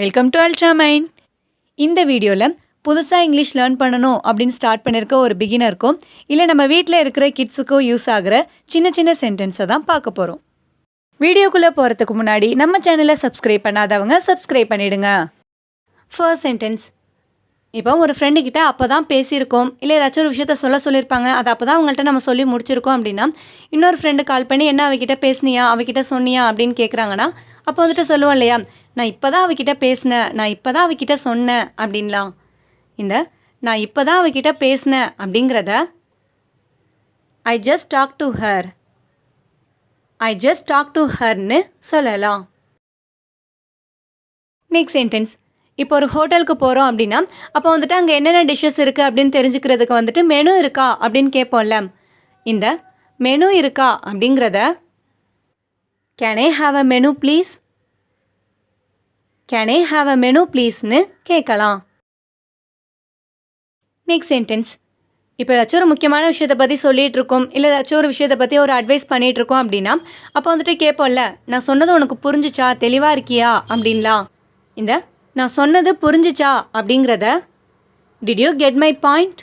Welcome to Ultramind. இந்த வீடியோவில் புதுசாக இங்கிலீஷ் லேர்ன் பண்ணணும் அப்படின்னு ஸ்டார்ட் பண்ணியிருக்க ஒரு பிகினருக்கும் இல்லை நம்ம வீட்டில் இருக்கிற கிட்ஸுக்கும் யூஸ் ஆகிற சின்ன சின்ன சென்டென்ஸை தான் பார்க்க போகிறோம். வீடியோக்குள்ளே போகிறதுக்கு முன்னாடி நம்ம சேனலை சப்ஸ்கிரைப் பண்ணாதவங்க சப்ஸ்கிரைப் பண்ணிவிடுங்க. First sentence. இப்போ ஒரு ஃப்ரெண்டுக்கிட்ட அப்போ தான் பேசியிருக்கோம், இல்லை ஏதாச்சும் ஒரு விஷயத்த சொல்லியிருப்பாங்க, அதை அப்போ தான் அவங்கள்ட்ட நம்ம சொல்லி முடிச்சிருக்கோம் அப்படின்னா இன்னொரு ஃப்ரெண்டு கால் பண்ணி என்ன அவகிட்ட பேசுனியா, அவகிட்ட சொன்னியா அப்படின்னு கேட்குறாங்கன்னா அப்போ வந்துட்டு சொல்லுவோம் இல்லையா, நான் இப்போ தான் அவகிட்ட பேசினேன், நான் இப்போ தான் அவகிட்ட சொன்னேன் அப்படின்லாம். இந்த நான் இப்போ தான் அவகிட்ட பேசினேன் அப்படிங்கிறத I just talk to her, I just talk to ஹர்னு சொல்லலாம். Next sentence. இப்போ ஒரு ஹோட்டலுக்கு போகிறோம் அப்படின்னா அப்போ வந்துட்டு அங்கே என்னென்ன டிஷ்ஷஸ் இருக்குது அப்படின்னு தெரிஞ்சுக்கிறதுக்கு வந்துட்டு மெனு இருக்கா அப்படின்னு கேட்போம்ல. இந்த மெனு இருக்கா அப்படிங்கிறத can I have a menu please, can I have a menu ப்ளீஸ்னு கேட்கலாம். Next sentence. இப்போ ஏதாச்சும் ஒரு முக்கியமான விஷயத்தை பற்றி சொல்லிகிட்டு இருக்கோம், இல்லை ஏதாச்சும் ஒரு விஷயத்தை பற்றி ஒரு அட்வைஸ் பண்ணிகிட்டு இருக்கோம் அப்படின்னா அப்போ வந்துட்டு கேட்போம்ல, நான் சொன்னது உனக்கு புரிஞ்சிச்சா, தெளிவாக இருக்கியா அப்படின்லாம். இந்த நான் சொன்னது புரிஞ்சிச்சா அப்படிங்கிறத did you get my point,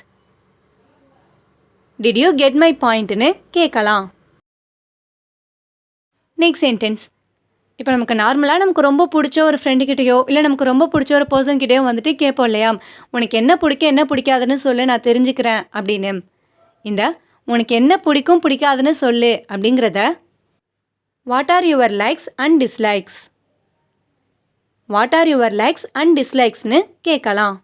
did you get my பாயிண்ட்னு கேட்கலாம். Next sentence. இப்போ நமக்கு நார்மலாக நமக்கு ரொம்ப பிடிச்ச ஒரு ஃப்ரெண்டுக்கிட்டேயோ இல்லை நமக்கு ரொம்ப பிடிச்ச ஒரு பர்சன்கிட்டயோ வந்துட்டு கேட்போம் இல்லையா, உனக்கு என்ன பிடிக்கும் என்ன பிடிக்காதுன்னு சொல்லு நான் தெரிஞ்சுக்கிறேன் அப்படின்னு. இந்த உனக்கு என்ன பிடிக்கும் பிடிக்காதுன்னு சொல்லு அப்படிங்கிறத what are your likes and dislikes, what are your likes and டிஸ்லைக்ஸ்னு கேட்கலாம்.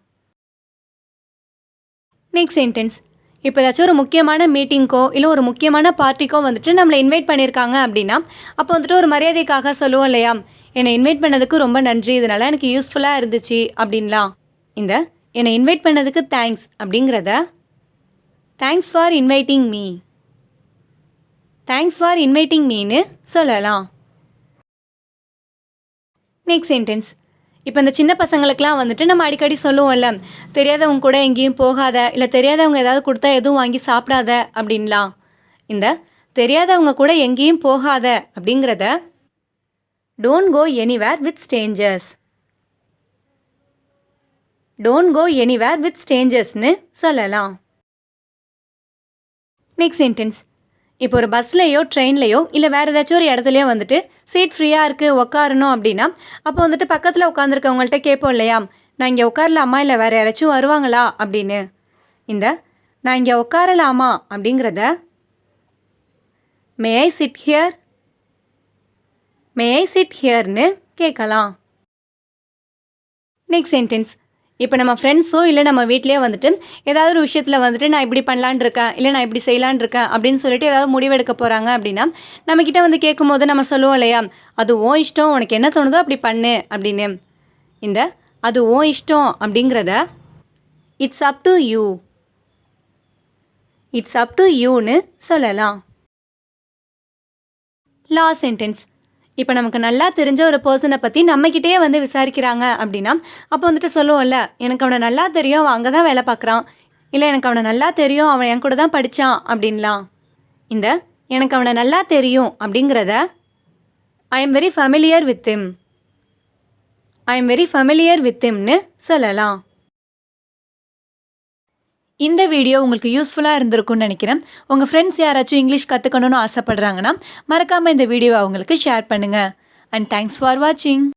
Next sentence. இப்போ ஏதாச்சும் ஒரு முக்கியமான மீட்டிங்க்கோ இல்லை ஒரு முக்கியமான பார்ட்டிக்கோ வந்துட்டு நம்மளை இன்வைட் பண்ணியிருக்காங்க அப்படின்னா அப்போ வந்துட்டு ஒரு மரியாதைக்காக சொல்லுவோம் இல்லையா, என்னை இன்வைட் பண்ணதுக்கு ரொம்ப நன்றி, இதனால் எனக்கு யூஸ்ஃபுல்லாக இருந்துச்சு அப்படின்லாம். இந்த என்னை இன்வைட் பண்ணதுக்கு தேங்க்ஸ் அப்படிங்கிறத thanks for inviting me, thanks for inviting மீன்னு சொல்லலாம். Next sentence. இப்போ இந்த சின்ன பசங்களுக்கெலாம் வந்துட்டு நம்ம அடிக்கடி சொல்லுவோம்ல, தெரியாதவங்க கூட எங்கேயும் போகாத, இல்லை தெரியாதவங்க ஏதாவது கொடுத்தா எதுவும் வாங்கி சாப்பிடாத அப்படின்லாம். இந்த தெரியாதவங்க கூட எங்கேயும் போகாத அப்படிங்கிறத don't go anywhere with strangers, don't go anywhere with ஸ்ட்ரேஞ்சர்ஸ்னு சொல்லலாம். Next sentence. இப்போ ஒரு பஸ்லையோ ட்ரெயின்லையோ இல்லை வேறு ஏதாச்சும் ஒரு இடத்துலையோ வந்துட்டு சீட் ஃப்ரீயாக இருக்குது உட்காரணும் அப்படின்னா அப்போ வந்துட்டு பக்கத்தில் உட்காந்துருக்கவங்கள்ட்ட கேட்போம் இல்லையா, நான் இங்கே உட்காரலாமா இல்லை வேறு யாராச்சும் வருவாங்களா அப்படின்னு. இந்த நான் இங்கே உட்காரலாமா அப்படிங்கிறத may I sit here, may I sit ஹியர்னு கேட்கலாம். Next sentence. இப்போ நம்ம ஃப்ரெண்ட்ஸோ இல்லை நம்ம வீட்லேயே வந்துட்டு ஏதாவது ஒரு விஷயத்தில் வந்துட்டு நான் இப்படி பண்ணலான் இருக்கேன், இல்லை நான் இப்படி செய்யலான் இருக்கேன் அப்படின்னு சொல்லிட்டு ஏதாவது முடிவெடுக்க போகிறாங்க அப்படின்னா நம்மக்கிட்ட வந்து கேட்கும் போது நம்ம சொல்லுவோம் இல்லையா, அது ஓ இஷ்டம், உனக்கு என்ன தோணுதோ அப்படி பண்ணு அப்படின்னு. இந்த அது ஓ இஷ்டம் அப்படிங்கிறத it's up to you, it's up to யூன்னு சொல்லலாம். Last sentence. இப்போ நமக்கு நல்லா தெரிஞ்ச ஒரு பர்சனை பற்றி நம்மக்கிட்டே வந்து விசாரிக்கிறாங்க அப்படின்னா அப்போ வந்துட்டு சொல்லுவோம்ல, எனக்கு அவனை நல்லா தெரியும், அவன் அங்கே தான் வேலை பார்க்குறான், இல்லை எனக்கு அவனை நல்லா தெரியும், அவன் என் கூட தான் படித்தான் அப்படின்லாம். இந்த எனக்கு அவனை நல்லா தெரியும் அப்படிங்கிறத I am very familiar with him, I am very familiar with ஹிம்னு சொல்லலாம். இந்த வீடியோ உங்களுக்கு யூஸ்ஃபுல்லாக இருந்திருக்கும்னு நினைக்கிறேன். உங்கள் ஃப்ரெண்ட்ஸ் யாராச்சும் இங்கிலீஷ் கற்றுக்கணும்னு ஆசைப்படுறாங்கன்னா மறக்காமல் இந்த வீடியோவை அவங்களுக்கு ஷேர் பண்ணுங்கள். அண்ட் தேங்க்ஸ் ஃபார் வாட்சிங்.